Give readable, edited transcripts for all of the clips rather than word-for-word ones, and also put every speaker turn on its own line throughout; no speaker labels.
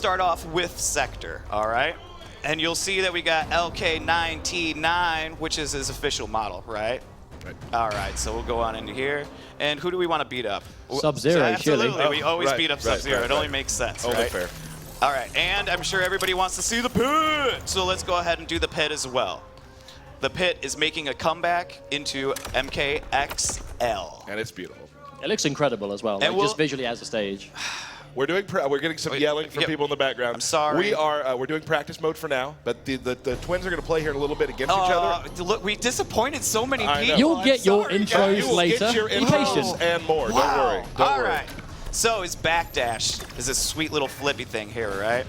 start off with Sector, all right? And you'll see that we got LK9T9, which is his official model, right?
Right.
All right, so we'll go on into here. And who do we want to beat up?
Sub-Zero,
Absolutely,
surely.
we always
Right,
beat up
right,
Sub-Zero.
right,
It only
right.
makes sense,
Only
right?
fair.
All right, and I'm sure everybody wants to see the pit. So let's go ahead and do the pit as well. The pit is making a comeback into MKXL.
And it's beautiful.
It looks incredible as well, like
we'll-
just visually as a stage.
We're getting some yelling from
yep.
people in the background.
I'm sorry.
We're doing practice mode for now, but the twins are going to play here in a little bit against each other.
Look, we disappointed so many
I know.
people.
You'll
I'm
get your
sorry,
intros
guys.
You will
later.
get your
Be
intros
patient.
and more.
Wow.
Don't worry. Don't
All
worry.
right. So his backdash is this sweet little flippy thing here, right?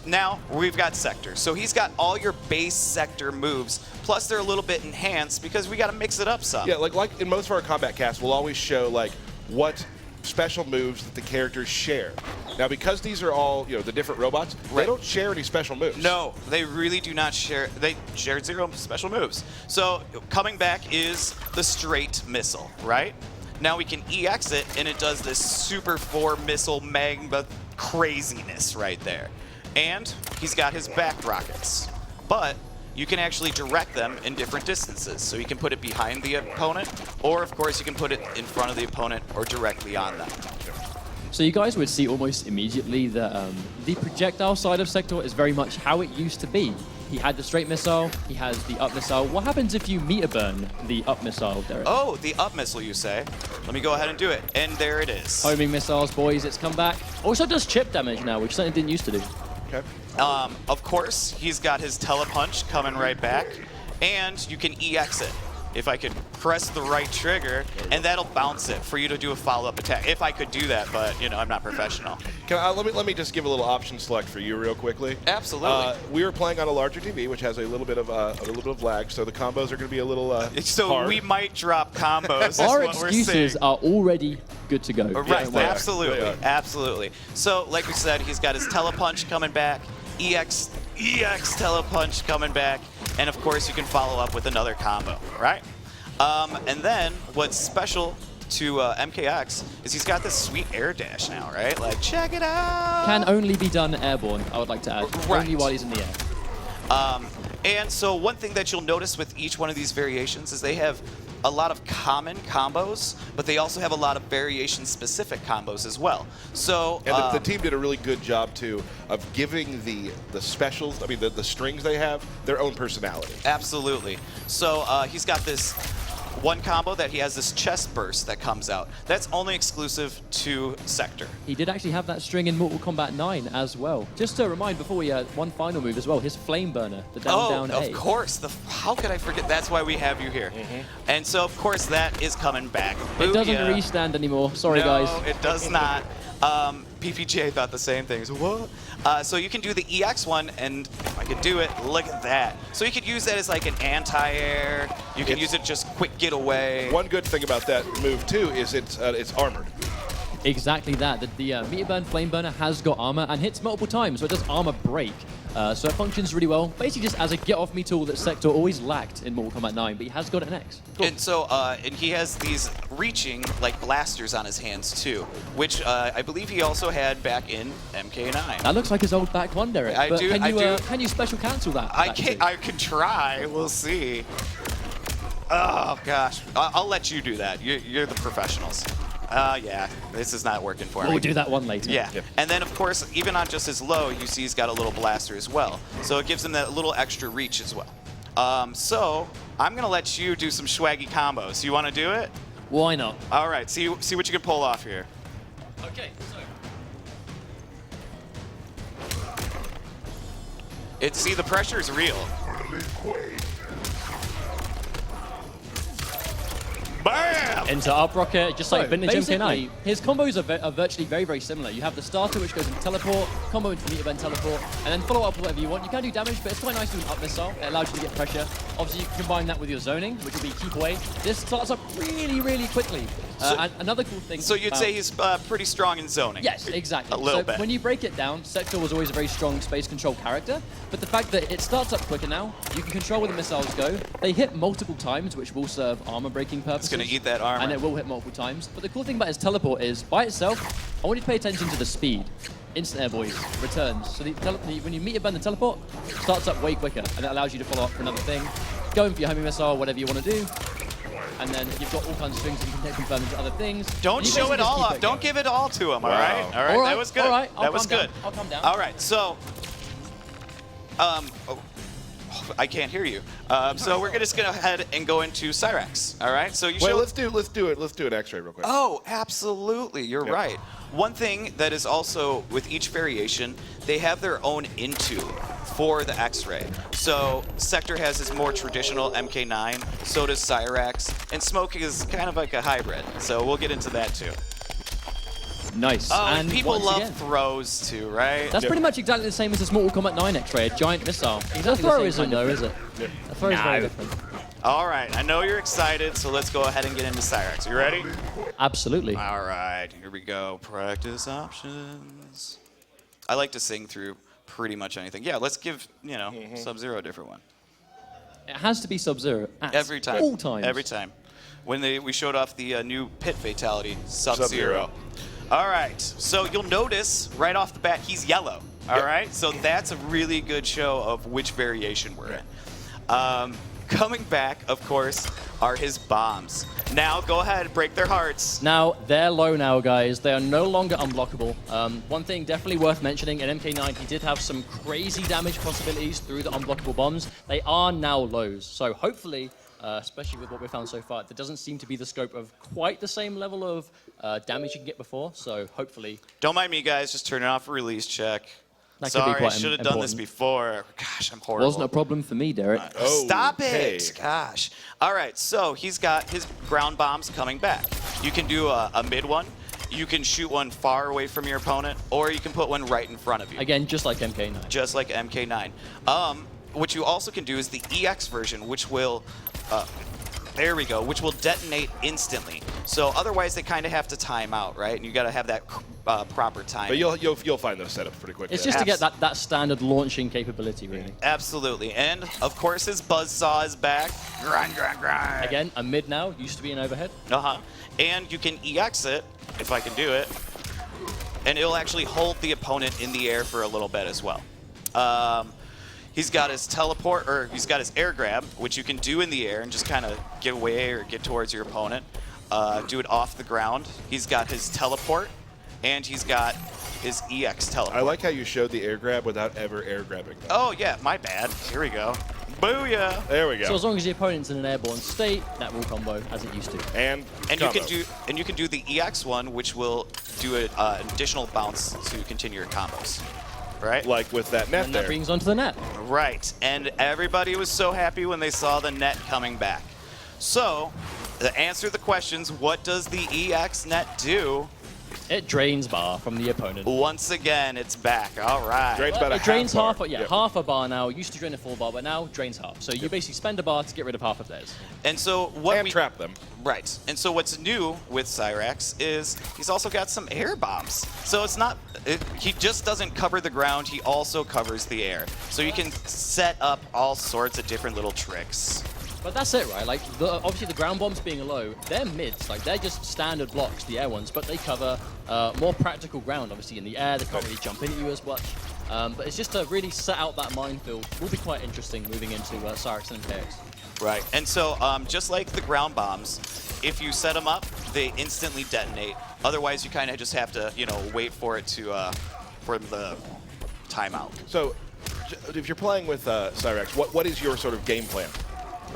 Now we've got Sector. So he's got all your base Sector moves, plus they're a little bit enhanced because we got to mix it up some.
Yeah, like in most of our combat casts, we'll always show like what special moves that the characters share. Now, because these are all the different robots,
Right.
they don't share any special moves.
No, they really do not share. They share 0 special moves. So coming back is the straight missile, right? Now we can EX it, and it does this Super 4 missile magma craziness right there. And he's got his back rockets. But you can actually direct them in different distances. So you can put it behind the opponent, or of course you can put it in front of the opponent or directly on them.
So you guys would see almost immediately that the projectile side of Sector is very much how it used to be. He had the straight missile, he has the up missile. What happens if you meter burn the up missile, Derek?
Oh, the up missile, you say? Let me go ahead and do it. And there it is.
Homing missiles, boys, it's come back. Also does chip damage now, which something didn't used to do.
Okay.
Of course, he's got his telepunch coming right back, and you can EX it. If I could press the right trigger, and that'll bounce it for you to do a follow-up attack. If I could do that, but I'm not professional.
Let me just give a little option select for you real quickly.
Absolutely.
We are playing on a larger TV, which has a little bit of lag, so the combos are going to be a little
So
hard.
we might drop combos. is
Our
what we're
excuses
saying.
are already good to go.
Right,
they are.
absolutely,
They are.
absolutely. So, like we said, he's got his telepunch coming back, EX telepunch coming back, and of course you can follow up with another combo, right? And then what's special to MKX is he's got this sweet air dash now, right? Like, check it out.
Can only be done airborne, I would like to add.
Right.
Only while he's in the air.
And so one thing that you'll notice with each one of these variations is they have a lot of common combos, but they also have a lot of variation-specific combos as well. So
And the team did a really good job, too, of giving the specials, the strings they have, their own personality.
Absolutely. So he's got this one combo that he has this chest burst that comes out. That's only exclusive to Sector.
He did actually have that string in Mortal Kombat 9 as well. Just to remind, before we one final move as well, his flame burner, the down
of
A.
course. How could I forget? That's why we have you here. And so, of course, that is coming back.
It doesn't
Booyah.
restand anymore. Sorry,
no,
guys.
it does not. PPJ thought the same thing. So what? So you can do the EX one, and if I could do it, look at that. So you could use that as like an anti-air. You can use it just quick getaway.
One good thing about that move, too, is it's armored.
Exactly that. The meter burn flame burner has got armor and hits multiple times, so it does armor break. So it functions really well, basically just as a get-off-me tool that Sector always lacked in Mortal Kombat 9, but he has got it in X.
And so, and he has these reaching like blasters on his hands too, which I believe he also had back in MK9.
That looks like his old back one, Derek.
I
but
do-
Can
I
you,
do.
Can you special cancel that?
I
that
can
too?
I can try. We'll see. Oh gosh, I'll let you do that. You're the professionals. Yeah, this is not working for me.
We'll do that one later.
Yeah,
Yep.
and then of course, even on just his low, you see he's got a little blaster as well. So it gives him that little extra reach as well. So I'm gonna let you do some swaggy combos. You want to do it?
Why not?
All right. See what you can pull off here.
Okay, so.
See, the pressure is real. Bam!
Into up rocket, just like
So,
vintage basically,
MK9.
his combos are virtually very, very similar. You have the starter, which goes into teleport, combo into meter burn teleport, and then follow up with whatever you want. You can do damage, but it's quite nice to do an up missile. It allows you to get pressure. Obviously, you can combine that with your zoning, which will be keep away. This starts up really, really quickly. And another cool thing.
So you'd
about-
say he's pretty strong in zoning?
Yes, exactly.
A little
so
bit.
when you break it down, Sector was always a very strong space control character, but the fact that it starts up quicker now, you can control where the missiles go. They hit multiple times, which will serve armor breaking purposes.
It's going to eat that armor.
And it will hit multiple times. But the cool thing about his teleport is, by itself, I want you to pay attention to the speed. instant air boys, returns. So when you meet a bend and teleport, starts up way quicker, and that allows you to follow up for another thing. Going for your homing missile, whatever you want to do. And then you've got all kinds of strings that you can confirm into other things.
Don't show it all off. Don't give it all to him, all right? All right, that was good.
All right,
that was good.
I'll calm down.
All right, so, I can't hear you. So we're just gonna head and go into Cyrax. All right. So you
Wait,
show.
let's do an X-ray real quick.
Oh, absolutely. You're
Yeah.
right. One thing that is also with each variation, they have their own into for the X-ray. So Sector has his more traditional MK9, so does Cyrax, and Smoke is kind of like a hybrid. So we'll get into that too.
Nice.
Oh, and people
once
love
again,
throws too, right?
that's pretty much exactly the same as this Mortal Kombat 9 X-ray, a giant missile. Exactly
The throw
the
isn't
same
though,
kind
is it?
The throw is very different.
All right, I know you're excited, so let's go ahead and get into Cyrax. You ready?
Absolutely.
All right, here we go. Practice options. I like to sing through pretty much anything. Yeah, let's give, Sub-Zero a different one.
It has to be Sub-Zero at
Every time.
all times.
Every time. When we showed off the new pit fatality, Sub-Zero.
Sub-Zero.
All right, so you'll notice right off the bat he's yellow. All right, so that's a really good show of which variation we're in. Coming back, of course, are his bombs. Now, go ahead, break their hearts.
Now, they're low now, guys. They are no longer unblockable. One thing definitely worth mentioning, in MK9, he did have some crazy damage possibilities through the unblockable bombs. They are now lows. So hopefully, especially with what we've found so far, there doesn't seem to be the scope of quite the same level of damage you can get before. So hopefully...
Don't mind me, guys. Just turning off a release check.
That could be
Sorry, I
quite
should have done this
important.
before. Gosh, I'm horrible.
Wasn't a problem for me, Derek.
Stop
Okay.
it! Gosh. All right, so he's got his ground bombs coming back. You can do a mid one. You can shoot one far away from your opponent, or you can put one right in front of you.
Again, just like MK9.
Just like MK9. What you also can do is the EX version, which will, there we go, which will detonate instantly. So otherwise, they kind of have to time out, right? And you got to have that proper time.
But you'll find those setups pretty quickly.
It's just to get that standard launching capability, really.
Absolutely. And, of course, his buzzsaw is back. Grind, grind, grind.
Again, a mid now, used to be an overhead.
Uh-huh. And you can EX it, if I can do it, and it'll actually hold the opponent in the air for a little bit as well. He's got his teleport, or he's got his air grab, which you can do in the air and just kind of get away or get towards your opponent. Do it off the ground. He's got his teleport, and he's got his EX teleport.
I like how you showed the air grab without ever air grabbing.
Oh, yeah, my bad. Here we go. Booyah!
There we go.
So as long as the opponent's in an airborne state, that will combo as it used to.
and
You can do the EX one, which will do an additional bounce to continue your combos. Right?
like with that net
And
there.
that brings onto the net.
Right, and everybody was so happy when they saw the net coming back. So, to answer the questions, what does the EX net do?
It drains bar from the opponent.
Once again, it's back. All right.
Drains
Well,
about a
it drains
half bar.
half, half a bar now. Used to drain a full bar, but now drains half. So you basically spend a bar to get rid of half of theirs.
And so what
And
we
trap them.
Right. And so what's new with Cyrax is he's also got some air bombs. So it's not he just doesn't cover the ground, he also covers the air. So you can set up all sorts of different little tricks.
But that's it, right? Like, obviously the ground bombs being low, they're mids. Like, they're just standard blocks, the air ones, but they cover more practical ground, obviously, in the air. They can't really jump into you as much. But it's just to really set out that minefield. Will be quite interesting moving into Cyrax and MKX.
Right. And so just like the ground bombs, if you set them up, they instantly detonate. Otherwise, you kind of just have to, wait for it to, for the timeout.
So, if you're playing with Cyrax, what is your sort of game plan?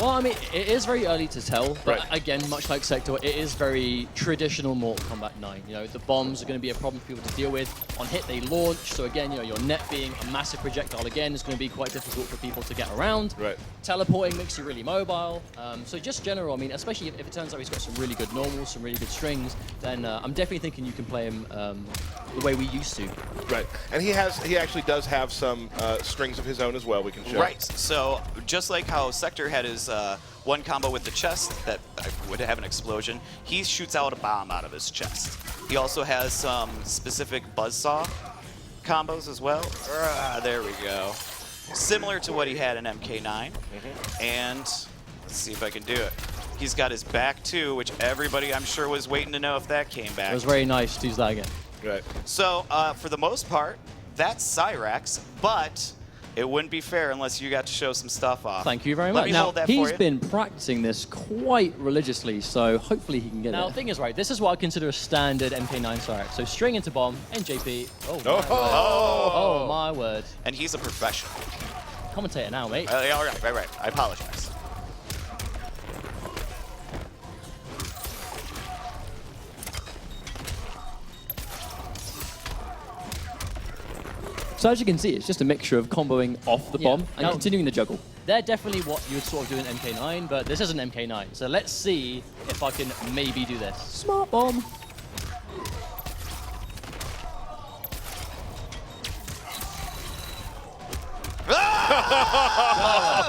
Well, I mean, it is very early to tell, but
Right.
again, much like Sector, it is very traditional Mortal Kombat 9. The bombs are going to be a problem for people to deal with. On hit, they launch, so again, your net being a massive projectile again is going to be quite difficult for people to get around.
Right.
Teleporting makes you really mobile. So just general, I mean, especially if it turns out he's got some really good normals, some really good strings, then I'm definitely thinking you can play him the way we used to.
Right. And he actually does have some strings of his own as well. We can show.
Right. So just like how Sector had his one combo with the chest that would have an explosion, he shoots out a bomb out of his chest. He also has some specific buzzsaw combos as well. There we go. Similar to what he had in MK9. And let's see if I can do it. He's got his back too, which everybody I'm sure was waiting to know if that came back.
It was very nice to use that again.
Right.
So for the most part, that's Cyrax, but it wouldn't be fair unless you got to show some stuff off.
Thank you very
Let
much.
me
Now,
hold that for
he's
you.
been practicing this quite religiously, so hopefully he can get
Now,
there.
the thing is, right, this is what I consider a standard MK9 Cyrax. So string into bomb, NJP. Oh, my word. Oh, my word.
And he's a professional.
Commentator now, mate.
All right. I apologize.
So as you can see, it's just a mixture of comboing off the
Yeah.
bomb and
Now-
continuing the juggle.
They're definitely what you would sort of do in MK9, but this isn't MK9. So let's see if I can maybe do this.
Smart bomb.
Do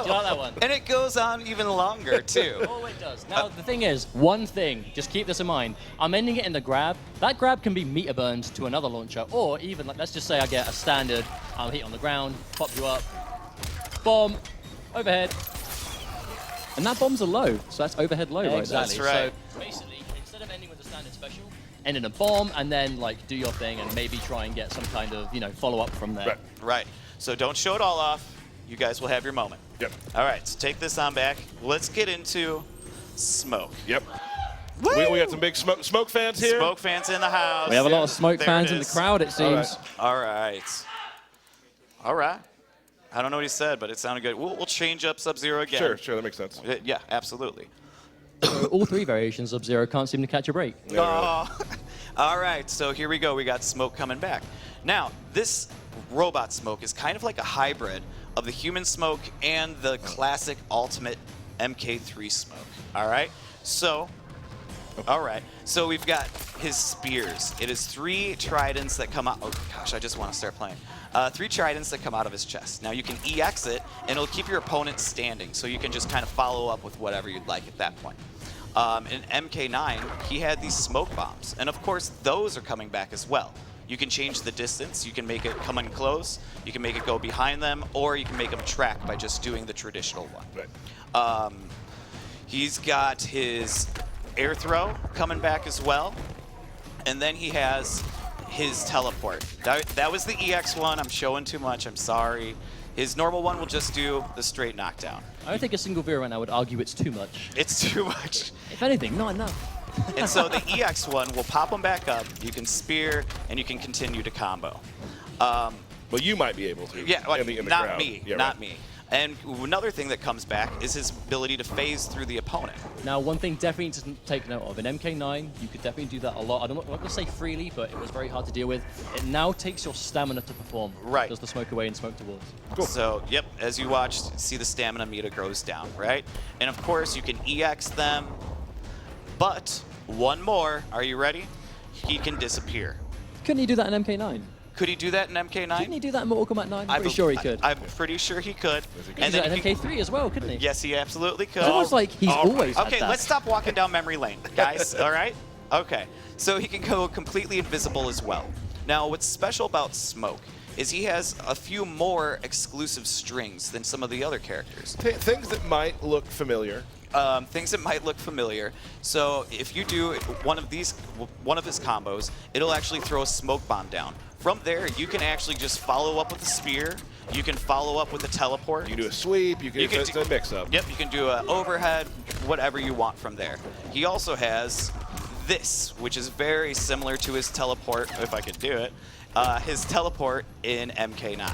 you like that one?
And it goes on even longer, too.
Oh, it does. Now, the thing is, one thing, just keep this in mind. I'm ending it in the grab. That grab can be meter burned to another launcher, or even, like, let's just say I get a standard, hit on the ground, pop you up, bomb, overhead.
And that bomb's a low, so that's overhead low right there.
Exactly.
That's right.
So basically, instead of ending with a standard special, end in a bomb, and then, like, do your thing, and maybe try and get some kind of, follow-up from there.
Right.
Right. So don't show it all off. You guys will have your moment.
Yep.
All right, so take this on back. Let's get into Smoke.
Yep.
Woo!
We got some big smoke fans here.
Smoke fans in the house.
We have a lot of smoke
There
fans
it
in the
is.
crowd, it seems.
All right. All right. I don't know what he said, but it sounded good. We'll change up Sub-Zero again.
Sure, that makes sense.
Yeah, absolutely.
So all three variations of Zero can't seem to catch a break.
Oh. All right, so here we go. We got Smoke coming back. Now, this robot Smoke is kind of like a hybrid of the human Smoke and the classic ultimate MK3 Smoke. All right? So we've got his spears. It is 3 tridents that come out. Oh gosh, I just want to start playing. 3 tridents that come out of his chest. Now you can EX it, and it'll keep your opponent standing, so you can just kind of follow up with whatever you'd like at that point. In MK9, he had these smoke bombs, and of course those are coming back as well. You can change the distance. You can make it come in close. You can make it go behind them, or you can make them track by just doing the traditional one.
Right.
He's got his air throw coming back as well. And then he has his teleport. That was the EX one. I'm showing too much. I'm sorry. His normal one will just do the straight knockdown.
I don't think a single viewer right now would argue it's too much.
It's too much.
If anything, not enough.
And so the EX one will pop him back up. You can spear, and you can continue to combo.
Well, you might be able to.
Yeah, like,
in the
not
crowd.
me.
Yeah,
Not
right.
me. And another thing that comes back is his ability to phase through the opponent.
Now, one thing definitely to take note of, in MK9, you could definitely do that a lot. I'm not going to say freely, but it was very hard to deal with. It now takes your stamina to perform.
Right.
Does the smoke away and smoke towards.
Cool.
So, yep, as you watch, see the stamina meter goes down, right? And of course, you can EX them, but one more. Are you ready? He can disappear.
Couldn't he do that in MK9?
Could he do that in MK9?
Didn't he do that in Mortal Kombat 9? I'm pretty sure he could.
I'm pretty sure he could.
He could do that in MK3 as well, couldn't he?
Yes, he absolutely could.
It's almost like he's always had
Okay,
that.
let's stop walking down memory lane, guys. All right? Okay. So he can go completely invisible as well. Now, what's special about Smoke is he has a few more exclusive strings than some of the other characters.
Things that might look familiar.
Things that might look familiar. So if you do one of his combos, it'll actually throw a smoke bomb down. From there, you can actually just follow up with a spear. You can follow up with a teleport.
You can do a sweep. You can
You can
it's
do-
a mix-up.
Yep, you can do an overhead, whatever you want from there. He also has this, which is very similar to his teleport, if I could do it, his teleport in MK9.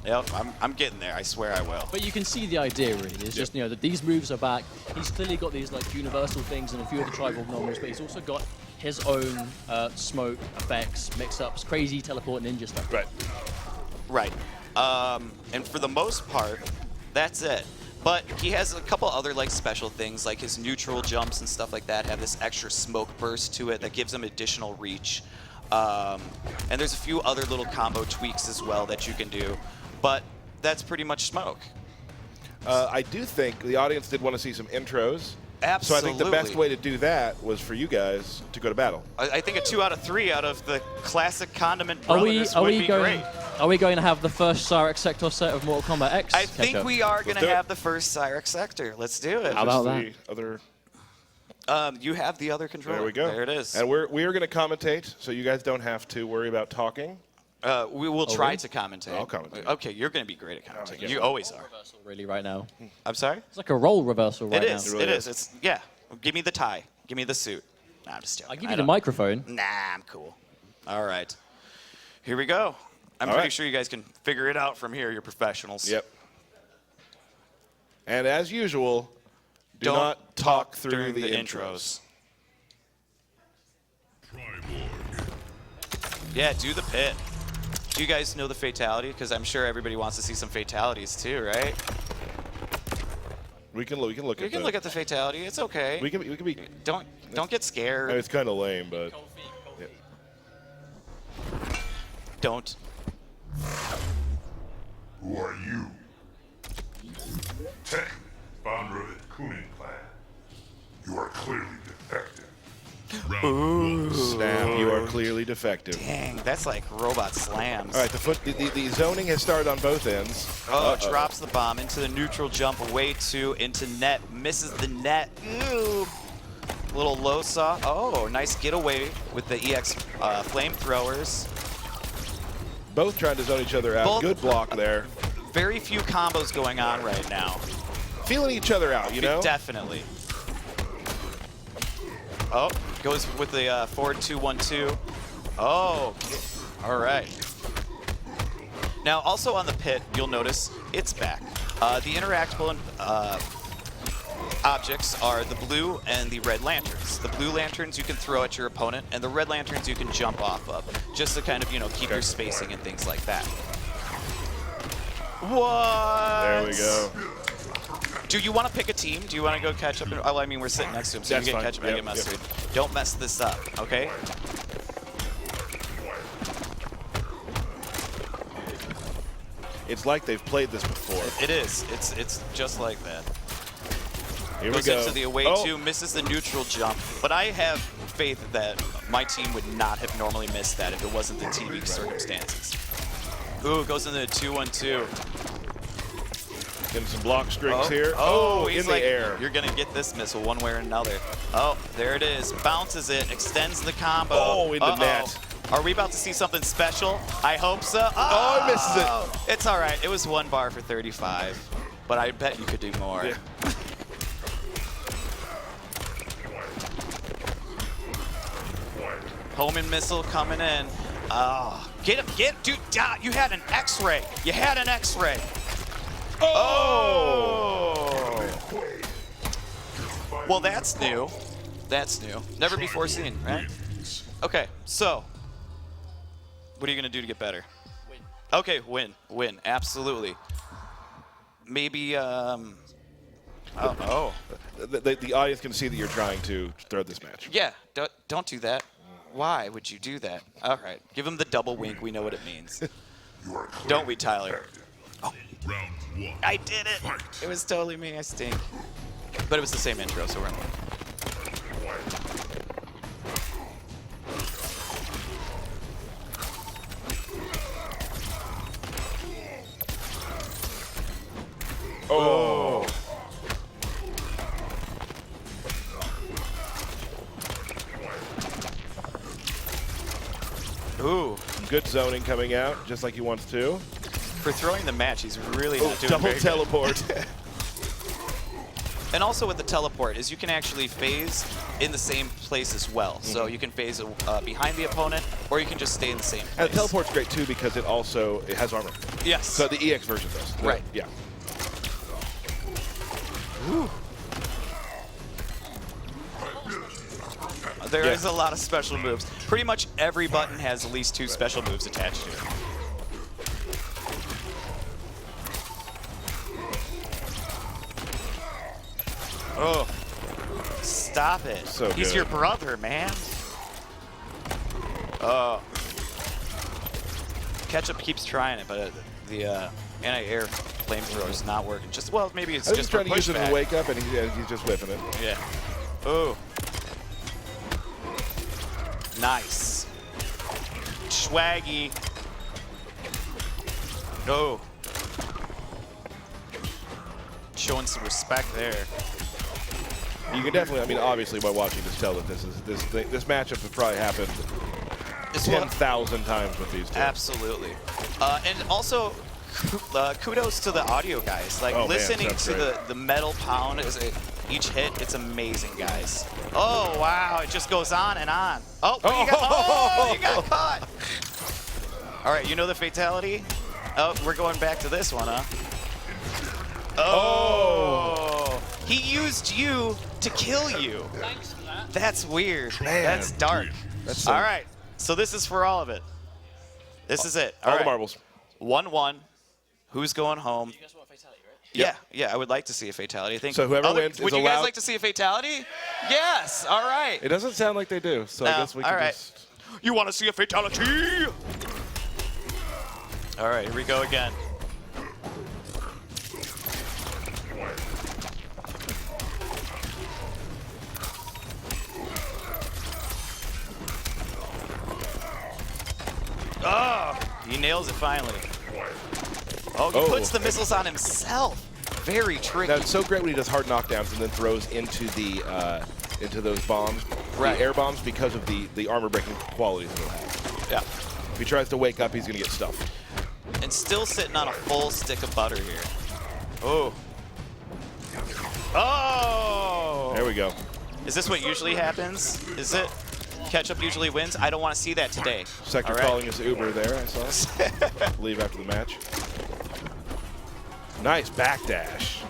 Yep, I'm getting there. I swear I will.
But you can see the idea, really. It's just, that these moves are back. He's clearly got these, like, universal things and a few of the Triborg normals, but he's also got his own smoke effects, mix-ups, crazy teleport ninja stuff.
Right.
Right. And for the most part, that's it. But he has a couple other like special things, like his neutral jumps and stuff like that have this extra smoke burst to it that gives him additional reach. And there's a few other little combo tweaks as well that you can do. But that's pretty much Smoke.
I do think the audience did want to see some intros.
Absolutely.
So I think the best way to do that was for you guys to go to battle.
I think a 2 out of 3 out of the classic Condiment
Are we,
Brothers
are,
would
we
be
going,
great.
are we going to have the first Cyrax Sector set of Mortal Kombat X?
I think
Keiko?
we are going
do
to
it.
have the first Cyrax Sector. Let's do it.
How about
Just
that?
the other
You have the other controller.
There we go.
There it is.
And we are going to commentate, so you guys don't have to worry about talking.
We will try
really?
to commentate.
I'll commentate.
Okay, you're going to be great at commentating.
guess
You
so.
always are.
Reversal really right now.
I'm sorry?
It's like a role reversal right
It
now.
is.
really
It
is.
is. It's yeah. Give me the tie. Give me the suit. Nah, I'm just joking.
I'll give
I
you the
don't-
microphone.
Nah, I'm cool. All right. Here we go. I'm
All
pretty
right.
sure you guys can figure it out from here. You're professionals.
Yep. And as usual, do
Don't
not talk through
during
the intros.
Yeah, do the pit. Do you guys know the fatality? Because I'm sure everybody wants to see some fatalities too, right?
We can look
We
at
can look at the fatality. It's okay.
we can be
Don't get scared.
I mean, it's kind of lame, but
Don't.
Who are you? Tech, founder of the Kunin clan. You are clearly defective.
snap, you are clearly defective.
Dang, that's like robot slams.
All right, the zoning has started on both ends.
Oh, drops the bomb into the neutral jump, away two, into net, misses the net. Ooh. Little low saw. Oh, nice getaway with the EX flamethrowers.
Both trying to zone each other out.
Both-
Good block there.
Very few combos going on right now.
Feeling each other out, you know?
Definitely. Oh, goes with the forward 2-1-2. Oh, all right. Now, also on the pit, you'll notice it's back. The interactable objects are the blue and the red lanterns. The blue lanterns you can throw at your opponent, and the red lanterns you can jump off of, just to kind of, you know, keep your spacing and things like that. What?
There we go.
Do you want to pick a team? Do you want to go catch up? Oh, I mean, we're sitting next to him, so
That's
you get
fine.
catch up and I
Yep,
get mustard.
yep.
Don't mess this up, okay?
It's like they've played this before.
It is. It's just like that.
Here we
Goes
go.
into the away
Oh,
two, misses the neutral jump. But I have faith that my team would not have normally missed that if it wasn't the TV circumstances. Ooh, goes into the 2-1-2.
Getting some block strings here.
Oh,
in
he's
the
like,
air.
you're gonna get this missile one way or another. Oh, there it is. Bounces it, extends the combo.
Oh, in the
Uh-oh.
net.
Are we about to see something special? I hope so.
Oh, he misses it.
It's all right. It was one bar for 35, but I bet you could do more.
Yeah.
Homing missile coming in. Oh, get him, dude. You had an X-ray. You had an X-ray. Oh. Well, that's new. That's new. Never before seen, right? Okay, so what are you gonna do to get better?
Win.
Okay, win, absolutely. Maybe, oh,
The audience can see that you're trying to throw this match.
yeah. Don't do that. Why would you do that? All right, give him the double wink. We know what it means.
You are clearly
Don't we, Tyler?
defective. Round one.
I did it. It was totally me. I stink. But it was the same intro, so we're in.
Oh.
Ooh.
Good zoning coming out, just like he wants to.
For throwing the match, he's really not doing
Double
very good.
teleport.
And also with the teleport is you can actually phase in the same place as well. So you can phase behind the opponent, or you can just stay in the same place.
And the teleport's great too because it has armor.
Yes.
So the EX version does.
Right.
Yeah.
There
Yeah.
is a lot of special moves. Pretty much every button has at least 2 special moves attached to it. Oh, stop it.
So
He's
good.
your brother, man. Oh. Ketchup keeps trying it, but the anti-air flamethrower is not working. Just, well, maybe it's
I was
just
just
for
trying to use it
pushback.
to wake up, and he's just whipping it.
Yeah. Oh. Nice. Swaggy. Oh. Showing some respect there.
You can definitely, I mean, obviously by watching just tell that this matchup has probably happened 10,000 times with these two.
Absolutely. And also, kudos to the audio guys. Like,
Oh, man,
listening
sounds
to
great.
the metal pound as each hit, it's amazing, guys. Oh, wow, it just goes on and on. Oh, you got caught. All right, you know the fatality? Oh, we're going back to this one, huh? Oh. He used you to kill you.
Thanks for that.
That's weird.
Man.
That's dark.
That's
All right, so this is for all of it. This is it.
All
right.
the marbles.
1-1. Who's going home?
You guys want a fatality, right?
Yeah, I would like to see a fatality. I think.
So whoever wins
would
is
you guys
allowed-
like to see a fatality? Yes. All right.
It doesn't sound like they do, so I
No,
guess we can
all right.
just...
You want to see a fatality? All right, here we go again. Oh, he nails it finally. Oh, he
Oh.
puts the missiles on himself. Very tricky.
Now, it's so great when he does hard knockdowns and then throws into those bombs,
Right.
the air bombs, because of the armor breaking qualities that he'll have.
Yeah.
If he tries to wake up, he's going to get stuffed.
And still sitting on a full stick of butter here. Oh. Oh!
There we go.
Is this what usually happens? Is it? Ketchup usually wins? I don't want to see that today.
Sector
All right.
calling his Uber there, I saw. Leave after the match. Nice backdash.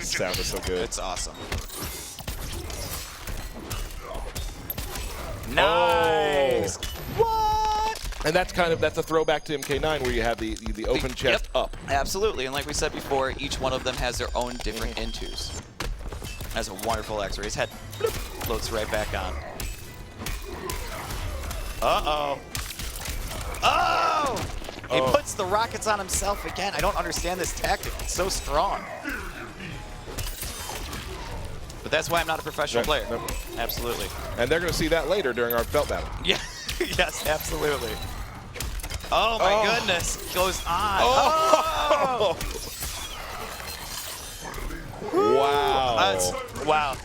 Sounded so good.
It's awesome.
Oh.
Nice! What?
And that's a throwback to MK9 where you have the open chest
Yep.
up.
Absolutely, and like we said before, each one of them has their own different intos. That's a wonderful X-ray. His head bloop, floats right back on. Uh-oh. Oh! He
Oh.
puts the rockets on himself again. I don't understand this tactic. It's so strong. But that's why I'm not a professional player.
Nope.
Absolutely.
And they're going to see that later during our belt battle.
Yeah. Yes, absolutely. Oh my
Oh.
goodness. Goes on.
Oh! Wow.
Wow.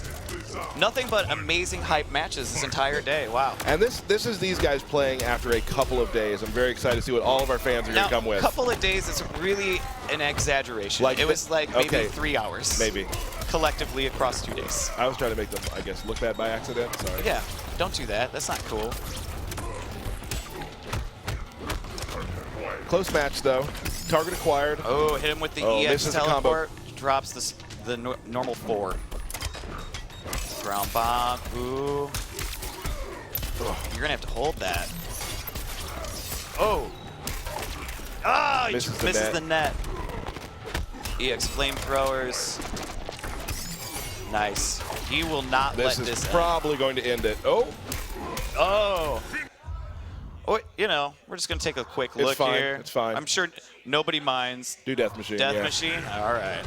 Nothing but amazing hype matches this entire day. Wow.
And this is these guys playing after a couple of days. I'm very excited to see what all of our fans are going
Now,
to come with.
a couple of days is really an exaggeration.
Like
it was like maybe
okay.
3 hours.
Maybe.
Collectively across 2 days.
I was trying to make them, I guess, look bad by accident. Sorry.
Yeah, don't do that. That's not cool.
Close match, though. Target acquired.
Oh, hit him with the
Oh,
EX
misses the combo.
teleport. Drops the normal 4. Ground bomb. Ooh. You're going to have to hold that. Oh. Oh, he
Misses
misses,
the
the net. EX flamethrowers. Nice. He will not
This
let
is
this end.
probably going to end it. Oh,
Oh. Oh, you know, we're just going to take a quick look
fine.
here.
It's fine.
I'm sure nobody minds.
do Death Machine.
Death
yeah.
Machine? All right.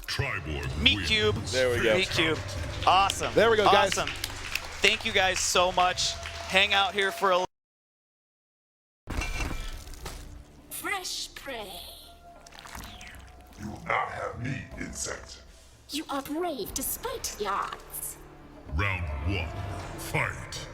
Triborg
Meat
wins.
Cube.
There we go.
Meat Cube. Awesome.
There we go, guys.
Awesome. Thank you guys so much. Hang out here for a
Fresh prey.
You will not have me, insect.
You are brave despite the odds.
Round 1. Fight.